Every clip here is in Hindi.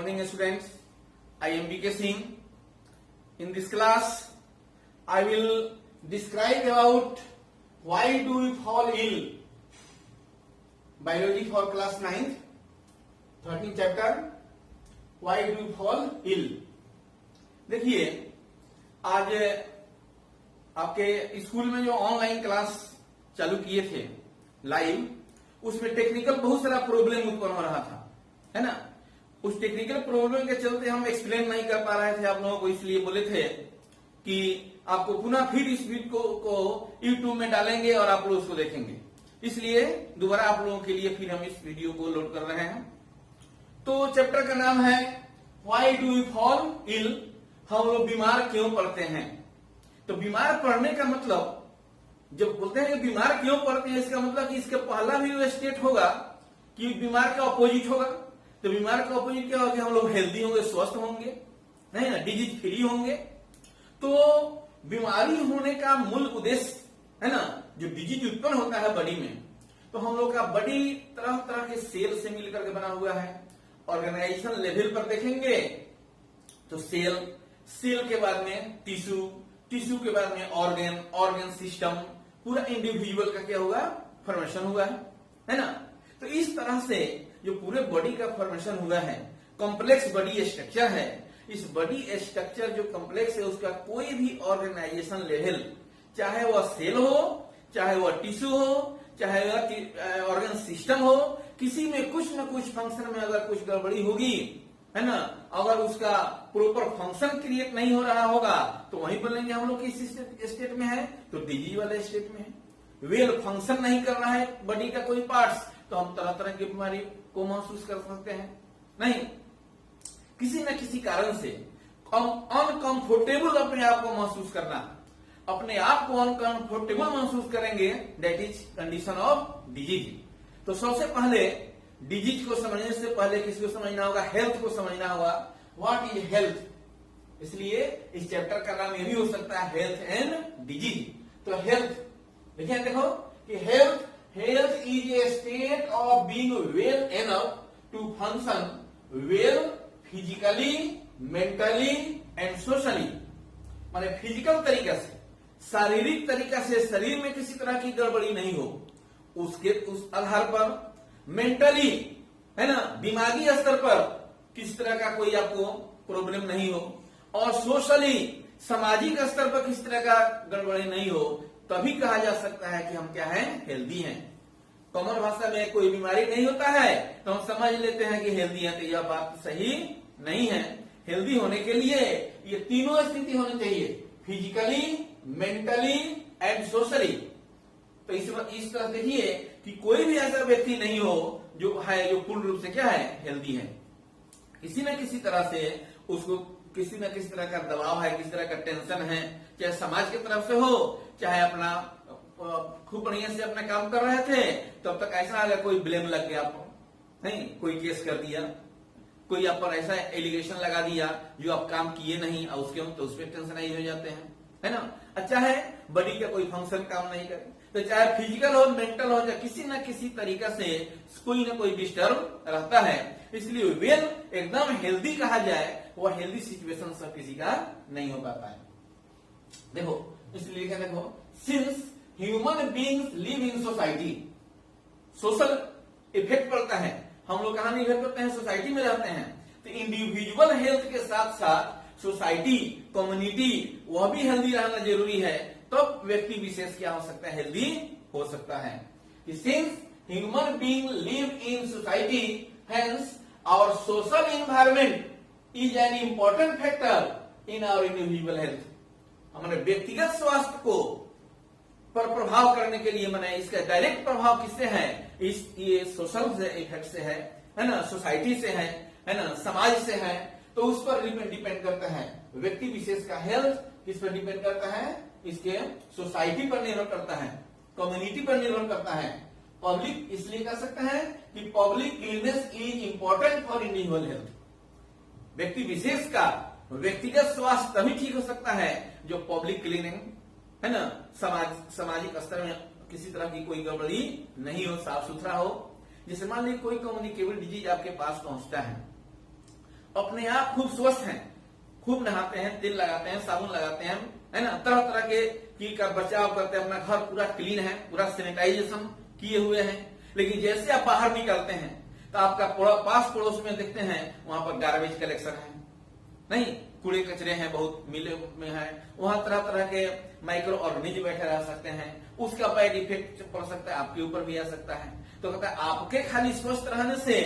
morning, students. I am B.K. Singh. In this class, I will describe about why do we fall ill. Biology for class 9th, 13th chapter. Why do we fall ill? देखिए, आज आपके स्कूल में जो ऑनलाइन क्लास चालू किए थे लाइव, उसमें टेक्निकल बहुत सारा प्रॉब्लम उत्पन्न हो रहा था, है ना। उस टेक्निकल प्रॉब्लम के चलते हम एक्सप्लेन नहीं कर पा रहे थे आप लोगों को, इसलिए बोले थे कि आपको पुनः फिर इस वीडियो को यूट्यूब में डालेंगे और आप लोग उसको देखेंगे। इसलिए दोबारा आप लोगों के लिए फिर हम इस वीडियो को लोड कर रहे हैं। तो चैप्टर का नाम है why do we fall ill, हम लोग बीमार क्यों पड़ते हैं। तो बीमार पड़ने का मतलब, जब बोलते हैं कि बीमार क्यों पड़ते हैं, इसका मतलब कि इसका पहला भी वो स्टेट होगा कि बीमार का अपोजिट होगा। तो बीमार का अपोजिट क्या होगा कि हम लोग हेल्दी होंगे, स्वस्थ होंगे, नहीं ना, डिजीज फ्री होंगे। तो बीमारी होने का मूल उद्देश्य है ना, जो डिजीज उत्पन्न होता है बॉडी में, तो हम लोग का बॉडी तरह तरह के सेल से मिलकर के बना हुआ है। ऑर्गेनाइजेशन लेवल पर देखेंगे तो सेल के बाद में टिश्यू के बाद में ऑर्गन सिस्टम, पूरा इंडिविजुअल का क्या हुआ, फॉर्मेशन हुआ है ना। तो इस तरह से जो पूरे बॉडी का फॉर्मेशन हुआ है, कॉम्प्लेक्स बॉडी स्ट्रक्चर है। इस बॉडी स्ट्रक्चर जो कॉम्प्लेक्स है, उसका कोई भी ऑर्गेनाइजेशन लेवल, चाहे वह सेल हो, चाहे वह टिश्यू हो, चाहे वह ऑर्गन सिस्टम हो, किसी में कुछ न कुछ फंक्शन में अगर कुछ गड़बड़ी होगी, है ना, अगर उसका प्रॉपर फंक्शन क्रिएट नहीं हो रहा होगा, तो वहीं बोलेंगे हम लोग किस स्टेट में है, तो डिजीज वाले स्टेट में है। वेल फंक्शन नहीं कर रहा है बॉडी का कोई पार्ट्स, तो हम तरह तरह की बीमारी को महसूस कर सकते हैं। नहीं, किसी न किसी कारण से अनकंफर्टेबल अपने आप को महसूस करना, अपने आप को अनकंफर्टेबल महसूस करेंगे, that is condition of disease. तो सबसे पहले डिजीज को समझने से पहले किसको समझना होगा, हेल्थ को समझना होगा। व्हाट इज हेल्थ, इसलिए इस चैप्टर का नाम ये भी हो सकता है हेल्थ एंड डिजीज। तो हेल्थ देखिए, देखो कि health is a state of being well enough to function well physically, mentally and socially. माने फिजिकल तरीका से, शारीरिक तरीका से शरीर में किसी तरह की गड़बड़ी नहीं हो, उस आधार पर मेंटली, है ना, दिमागी स्तर पर किसी तरह का कोई आपको प्रॉब्लम नहीं हो, और सोशली, सामाजिक स्तर पर किसी तरह का गड़बड़ी नहीं हो, तभी कहा जा सकता है कि हम क्या हैं, हेल्दी हैं। कॉमन भाषा में कोई बीमारी नहीं होता है तो हम समझ लेते हैं कि हेल्दी है, तो यह बात सही नहीं है। हेल्दी होने के लिए ये तीनों स्थिति होनी चाहिए, फिजिकली, मेंटली एंड सोशली। तो इस तरह देखिए कि कोई भी ऐसा व्यक्ति नहीं हो जो पूर्ण रूप से क्या है, हेल्दी है। किसी न किसी तरह से उसको किसी न किसी तरह का दबाव है, किसी तरह का टेंशन है, चाहे समाज की तरफ से हो, चाहे अपना खूब बढ़िया से अपना काम कर रहे थे, तब तक ऐसा अगर कोई ब्लेम लग गया आपको, नहीं, कोई केस कर दिया, कोई आप पर ऐसा एलिगेशन लगा दिया जो आप काम किए नहीं, और उसके तो उस पर टेंशन आई हो जाते हैं, है ना। अच्छा है बॉडी का कोई फंक्शन काम नहीं करे, तो चाहे फिजिकल हो, मेंटल हो, या किसी न किसी तरीका से कोई ना कोई डिस्टर्ब रहता है। इसलिए वेल एकदम हेल्दी कहा जाए, वह हेल्दी सिचुएशन सब किसी का नहीं हो पाता है। देखो, इसलिए क्या, देखो, since human beings live in society, social effect पड़ता है। हम लोग कहां निर्भर करते हैं, सोसाइटी में रहते हैं। तो इंडिविजुअल हेल्थ के साथ साथ सोसाइटी, कम्युनिटी, वह भी हेल्दी रहना जरूरी है, तब व्यक्ति विशेष क्या हो सकता है, हेल्दी हो सकता है। Since human being live in society, hence our social environment is an important factor in our individual health. हमारे व्यक्तिगत स्वास्थ्य को पर प्रभाव करने के लिए, मैंने इसका डायरेक्ट प्रभाव किससे है, ये सोशल से इफेक्ट से है ना, सोसाइटी से है ना, समाज से है। तो उस पर डिपेंड करता है व्यक्ति विशेष का हेल्थ, किस पर डिपेंड करता है, इसके सोसाइटी पर निर्भर करता है, कम्युनिटी पर निर्भर करता है। पब्लिक इसलिए कह सकते हैं कि public cleanness is important for individual health. व्यक्ति विशेष का व्यक्तिगत स्वास्थ्य तभी ठीक हो सकता है जो पब्लिक क्लीनिंग, है ना, सामाजिक स्तर में किसी तरह की कोई गड़बड़ी नहीं हो, साफ सुथरा हो। जैसे मान लीजिए कोई कम्युनिकेबल डिजीज आपके पास पहुंचता है, अपने आप खूब स्वस्थ हैं, खूब नहाते हैं, तेल लगाते हैं, साबुन लगाते हैं, है ना, तरह तरह के की का बचाव करते हैं, अपना घर पूरा क्लीन है, पूरा सैनिटाइजेशन किए हुए हैं। लेकिन जैसे आप बाहर निकलते हैं तो आपका पास पड़ोस में देखते हैं वहां पर गार्बेज कलेक्शन है, नहीं, कूड़े कचरे हैं, बहुत मिले में है, वहां तरह तरह के माइक्रो ऑर्गेनिज्म बैठे रह सकते हैं, उसका बैड इफेक्ट पड़ सकता है, आपके ऊपर भी आ सकता है। तो कहता है आपके खाली स्वस्थ रहने से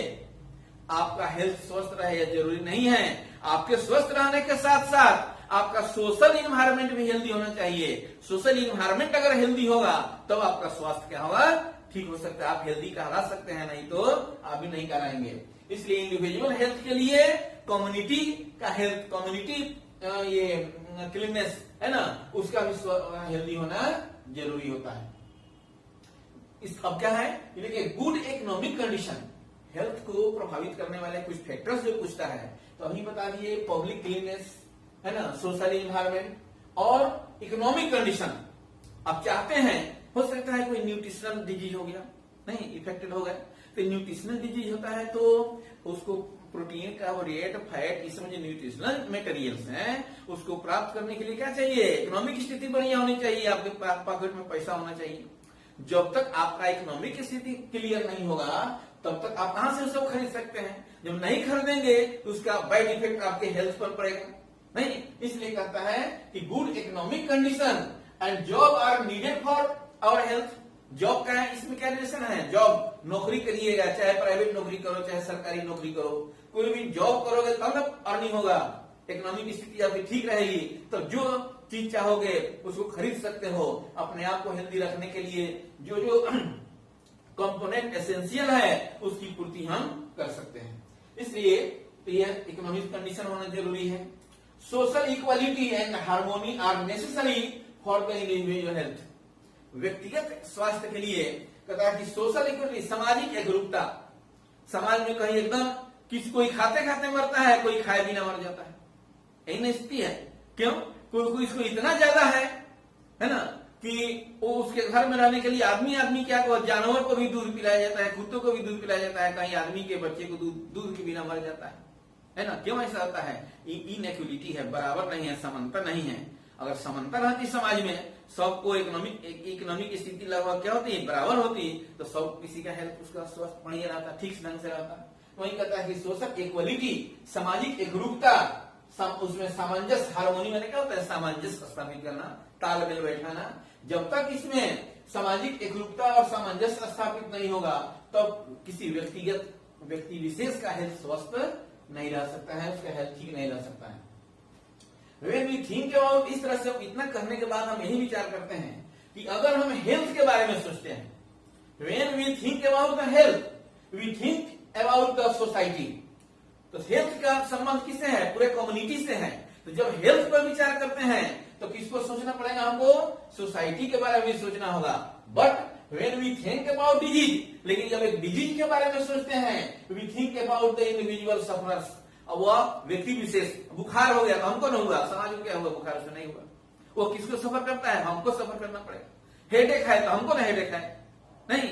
आपका हेल्थ स्वस्थ रहे यह जरूरी नहीं है, आपके स्वस्थ रहने के साथ साथ आपका सोशल इन्वायरमेंट भी हेल्दी होना चाहिए। सोशल इन्वायरमेंट अगर हेल्दी होगा तब आपका स्वास्थ्य क्या होगा, ठीक हो सकता है, आप हेल्दी कहला सकते हैं, नहीं तो आप भी नहीं कहलाएंगे। इसलिए इंडिविजुअल हेल्थ के लिए कम्युनिटी का हेल्थ, कम्युनिटी ये क्लीननेस है ना, उसका भी हेल्दी होना जरूरी होता है। इस अब क्या है, देखिए गुड इकोनॉमिक कंडीशन, हेल्थ को प्रभावित करने वाले कुछ फैक्टर्स जो पूछता है, तो अभी बता दिए पब्लिक क्लीननेस है ना, सोशल इन्वायरमेंट और इकोनॉमिक कंडीशन। आप चाहते हैं, हो सकता है कोई न्यूट्रिशनल डिजीज हो गया, नहीं इफेक्टेड हो गया, तो न्यूट्रिशनल डिजीज होता है तो उसको प्रोटीन, कार्बोहाइड्रेट, फैट, इसमें जो न्यूट्रिशनल मटेरियल्स हैं उसको प्राप्त करने के लिए क्या चाहिए, इकोनॉमिक स्थिति बढ़िया होनी चाहिए, आपके पॉकेट में पैसा होना चाहिए। जब तक आपका इकोनॉमिक स्थिति क्लियर नहीं होगा तब तक आप कहां से सब खरीद सकते हैं, जब नहीं खरीदेंगे तो उसका बैड इफेक्ट आपके हेल्थ पर पड़ेगा, नहीं। इसलिए कहता है कि good economic condition and job are needed for our health. Job का है, इसमें क्या रिलेशन है, जॉब नौकरी करिएगा, चाहे प्राइवेट नौकरी करो चाहे सरकारी नौकरी करो, कोई भी जॉब करोगे तब ना अर्निंग होगा, इकोनॉमिक स्थिति आपकी ठीक रहेगी तो जो चीज चाहोगे उसको खरीद सकते हो। अपने आप को हेल्दी रखने के लिए जो जो कंपोनेंट एसेंशियल है उसकी पूर्ति हम कर सकते हैं, इसलिए तो यह इकोनॉमिक कंडीशन होना जरूरी है। Social equality and harmony are necessary for the individual health. व्यक्तिगत स्वास्थ्य के लिए कहता है कि सोशल इक्वालिटी, सामाजिक एकरूपता, समाज में कहीं एकदम किसी कोई खाते खाते मरता है, कोई खाए बिना मर जाता है, यही स्थिति है। क्यों, कोई इसको इतना ज्यादा है ना कि वो उसके घर में रहने के लिए आदमी क्या को, जानवर को भी दूध पिलाया जाता है, कुत्तों को भी दूध पिलाया जाता है, कहीं आदमी के बच्चे को दूध के बिना मर जाता है ना। क्यों ऐसा होता है, इनइक्वालिटी है, बराबर नहीं है, समानता नहीं है। अगर समानता रहती समाज में, सबको इकोनॉमिक स्थिति लगभग क्या होती, बराबर होती, तो सब किसी का हेल्थ, उसका स्वास्थ्य बढ़िया रहता, ठीक ढंग से रहता। वही कहता है कि सोशल इक्वालिटी, सामाजिक एकरूपता, उसमें सामंजस्य, हार्मोनी मैंने क्या होता है, सामंजस्य स्थापित करना, तालमेल बैठाना। जब तक इसमें सामाजिक एकरूपता और सामंजस्य स्थापित नहीं होगा तब किसी व्यक्ति विशेष का हेल्थ स्वस्थ नहीं रह सकता है, उसका हेल्थ ठीक नहीं रह सकता है। When we think about, इस तरह से इतना करने के बाद हम यही विचार करते हैं कि अगर हम हेल्थ के बारे में सोचते हैं, when we think about the health, we think about the society, तो हेल्थ का संबंध किससे है, पूरे कम्युनिटी से है। तो जब हेल्थ पर विचार करते हैं तो किसको सोचना पड़ेगा, हमको सोसाइटी के बारे में सोचना होगा। But when we think about disease, लेकिन जब एक डिजीज के बारे में सोचते हैं, we think about the individual sufferers. अब वह व्यक्ति विशेष, बुखार हो गया तो हमको नहीं हुआ, समाज में क्या हुआ, बुखार उसमें नहीं हुआ, वो किसको सफर करता है, हमको सफर करना पड़ेगा। हेडेक है तो हमको ना हेडेक है, नहीं।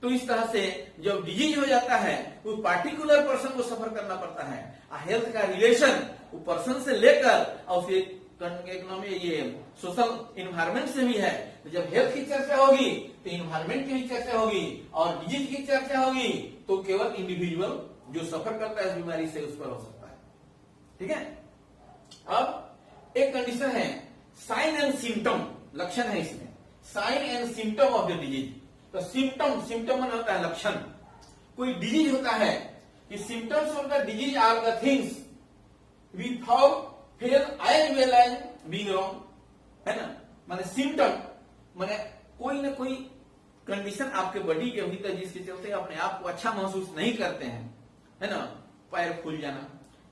तो इस तरह से जब डिजीज हो जाता है उस पार्टिकुलर पर्सन को सफर करना पड़ता है। हेल्थ का रिलेशन वो पर्सन से लेकर और फिर इकोनॉमी, ये सोशल इन्वायरमेंट से भी है। तो जब हेल्थ की चर्चा होगी तो इन्वायरमेंट की भी चर्चा होगी और डिजीज की चर्चा होगी तो केवल इंडिविजुअल जो सफर करता है इस बीमारी से उस पर हो सकता है, ठीक है। अब एक कंडीशन है साइन एंड सिम्टम, लक्षण है इसमें, sign and symptom of the disease. तो सिम्टम मन होता है लक्षण। कोई डिजीज होता है कि symptoms of the disease are the things without fail as well as being wrong, है ना। माने सिम्टम माने कोई ना कोई कंडीशन आपके बॉडी के भीतर जिसके चलते अपने आप को अच्छा महसूस नहीं करते हैं, है ना। पैर फूल जाना,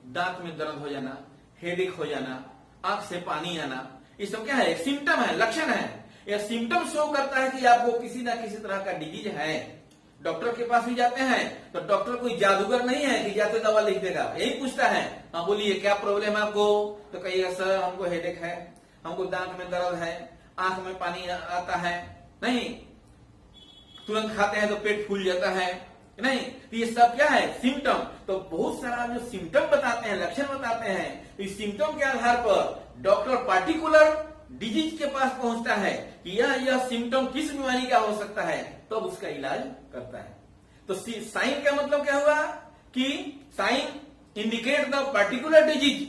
दांत में दर्द हो जाना, हेडेक हो जाना, आंख से पानी आना, ये सब क्या है, एक सिम्टम है, लक्षण है। यह सिम्टम शो करता है कि आपको किसी ना किसी तरह का डिजीज है। डॉक्टर के पास भी जाते हैं तो डॉक्टर कोई जादूगर नहीं है कि जाते दवा लिख देगा, यही पूछता है, हाँ बोलिए क्या प्रॉब्लम है आपको, तो कहिएगा सर हमको हेडेक है, हमको दांत में दर्द है, आंख में पानी आता है, नहीं। तुरंत खाते हैं तो पेट फूल जाता है, नहीं, तो ये सब क्या है, सिम्टम। तो बहुत सारा जो सिम्टम बताते हैं, लक्षण बताते हैं, इस सिम्टम के आधार पर डॉक्टर पार्टिकुलर डिजीज के पास पहुंचता है कि यह सिम्टम किस बीमारी का हो सकता है, तब उसका इलाज करता है। तो साइन का मतलब क्या हुआ कि sign indicate the particular disease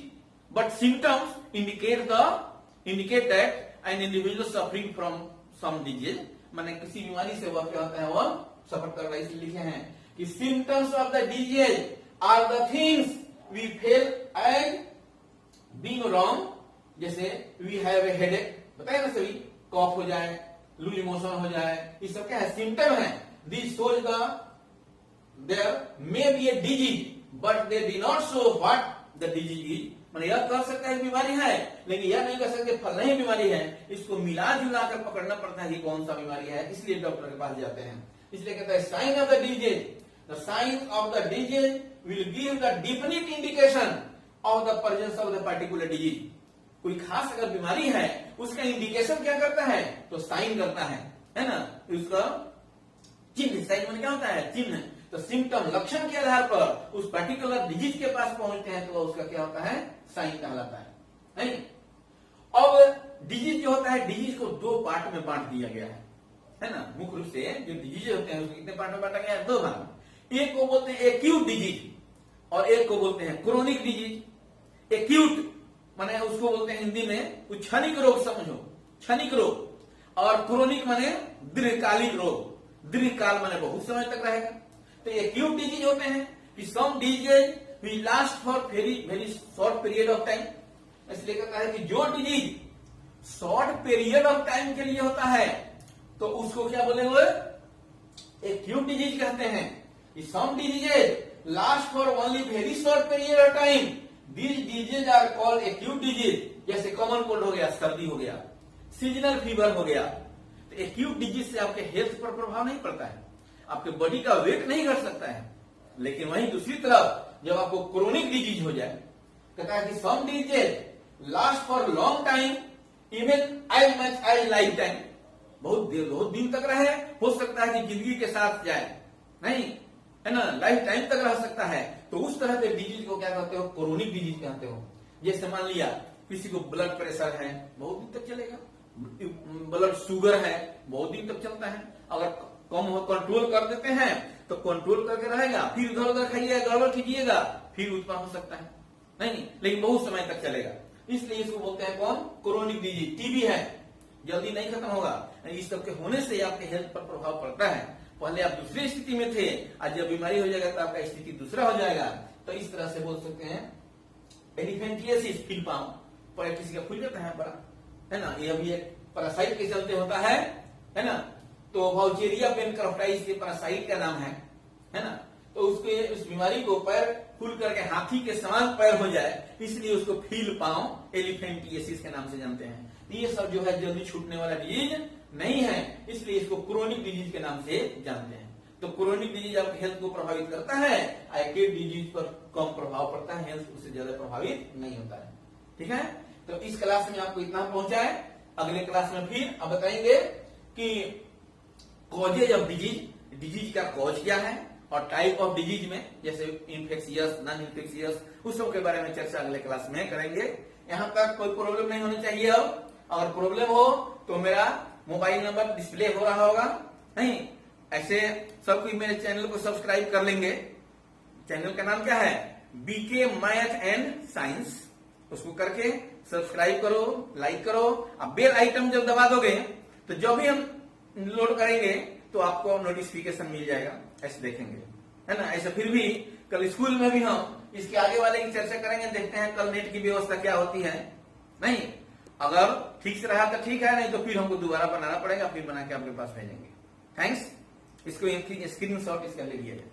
but symptoms indicate that an individual suffering from some disease, माने किसी बीमारी से वह क्या होता है, वह सफर कर रहा है। इसलिए लिखे हैं कि symptoms of the disease are the things we feel as being wrong. जैसे वी हैव ए हेडेक, बताए ना सभी, कॉफ हो जाए, लूज मोशन हो जाए, ये सब क्या है, सिम्टम है। This shows the there may be a disease but they do not show what the disease is. मैंने यह कह सकता है बीमारी है, लेकिन यह नहीं कह सकते फल नहीं बीमारी है। इसको मिला जुला कर पकड़ना पड़ता है कि कौन सा बीमारी है, इसलिए डॉक्टर के पास जाते हैं। इसलिए कहता है sign of the disease, the sign of the disease will give the definite indication of the presence of the particular disease. कोई खास अगर बीमारी है, उसका इंडिकेशन क्या करता है, तो साइन करता है ना, उसका चिन्ह। साइन में क्या होता है, चिन्ह। तो सिम्टम लक्षण के आधार पर उस पर्टिकुलर डिजीज के पास पहुंचते हैं तो उसका क्या होता है, साइन कहलाता है, नहीं। अब डिजीज जो होता है, डिजीज को दो पार्ट में बांट दिया गया है ना। मुख्य रूप से जो डिजीज होते हैं उसको कितने पार्ट में बांटा गया है, दो भाग। एक को बोलते हैं एक्यूट डिजीज और एक को बोलते हैं क्रोनिक डिजीज। एक्यूट माने उसको बोलते हैं हिंदी में कुछ क्षणिक रोग, समझो क्षणिक रोग, और क्रोनिक माने दीर्घकालिक रोग। दीर्घकाल माने बहुत समय तक रहेगा। तो एक्यूट डिजीज होते हैं कि some disease will last for very very short period of time. इसलिए कहता है कि जो disease short period of time के लिए होता है तो उसको क्या बोलेंगे, एक्यूट डिजीज कहते हैं। Some diseases last for only very short period of time, these disease are called acute disease. जैसे कॉमन कोल्ड हो गया, सर्दी हो गया, सीजनल फीवर हो गया। तो एक्यूट डिजीज से आपके हेल्थ पर प्रभाव नहीं पड़ता है, आपके बॉडी का वेट नहीं घट सकता है। लेकिन वहीं दूसरी तरफ जब आपको क्रोनिक डिजीज हो जाए, कहता है कि some disease last for long time even as much as lifetime, बहुत दिन तक रहे, हो सकता है कि जिंदगी के साथ जाए, नहीं है ना, लाइफ टाइम तक रह सकता है। तो उस तरह के डिजीज को क्या कहते हो, क्रोनिक डिजीज कहते हो। जैसे मान लिया किसी को ब्लड प्रेशर है, बहुत दिन तक चलेगा। ब्लड शुगर है, बहुत दिन तक चलता है। अगर कम हो कंट्रोल कर देते हैं तो कंट्रोल करके रहेगा, फिर इधर उधर खाइएगा, गड़बड़ कीजिएगा, फिर उत्पन्न हो सकता है, नहीं, लेकिन बहुत समय तक चलेगा। इसलिए इसको बोलते हैं कौन, क्रोनिक डिजीज। टीबी है, जल्दी नहीं खत्म होगा। इस सब के होने से आपके हेल्थ पर प्रभाव पड़ता है। पहले आप दूसरी स्थिति में थे, आज जब बीमारी हो जाएगा तो आपका स्थिति दूसरा हो जाएगा। तो इस तरह से बोल सकते हैं एलिफेंटियासिस, फील पाम पर किसी का खुल जाता है बड़ा, है ना, ये अभी एक पैरासाइट के चलते होता है ना। तो वाउचेरिया पेनक्रफ्टाइस के पैरासाइट का नाम है ना। तो उसके उस बीमारी को पैर खुल करके हाथी के समान पैर हो जाए, इसलिए उसको फील पाम एलिफेंटियासिस के नाम से जानते हैं। ये सब जो है जल्दी छूटने वाला डिजीज नहीं है, इसलिए इसको क्रोनिक डिजीज के नाम से जानते हैं। तो क्रोनिक डिजीज आपके हेल्थ को प्रभावित करता है, एक्यूट डिजीज पर कम प्रभाव पड़ता है, हेल्थ उससे ज्यादा प्रभावित नहीं होता है। ठीक है, तो इस क्लास में आपको इतना पहुंचा है। अगले क्लास में फिर अब बताएंगे कि कॉजेज ऑफ डिजीज, डिजीज का कॉज क्या है, और टाइप ऑफ डिजीज में जैसे इन्फेक्शियस, नॉन इन्फेक्शियस, उस सब के बारे में चर्चा अगले क्लास में करेंगे। यहाँ तक कोई प्रॉब्लम नहीं होनी चाहिए। अब अगर प्रॉब्लम हो तो मेरा मोबाइल नंबर डिस्प्ले हो रहा होगा, नहीं ऐसे सब कोई मेरे चैनल को सब्सक्राइब कर लेंगे। चैनल का नाम क्या है, बीके मैथ एंड साइंस। उसको करके सब्सक्राइब करो, लाइक करो। अब बेल आइटम जब दबा दोगे तो जब भी हम लोड करेंगे तो आपको नोटिफिकेशन मिल जाएगा, ऐसे देखेंगे, है ना। ऐसे फिर भी कल स्कूल में भी हम इसके आगे वाले की चर्चा करेंगे, देखते हैं कल नेट की व्यवस्था क्या होती है। नहीं अगर ठीक से रहा तो ठीक है, नहीं तो फिर हमको दोबारा बनाना पड़ेगा, फिर बना के आपके पास भेजेंगे। थैंक्स। इसको स्क्रीन शॉट इसका ले लिया जाए।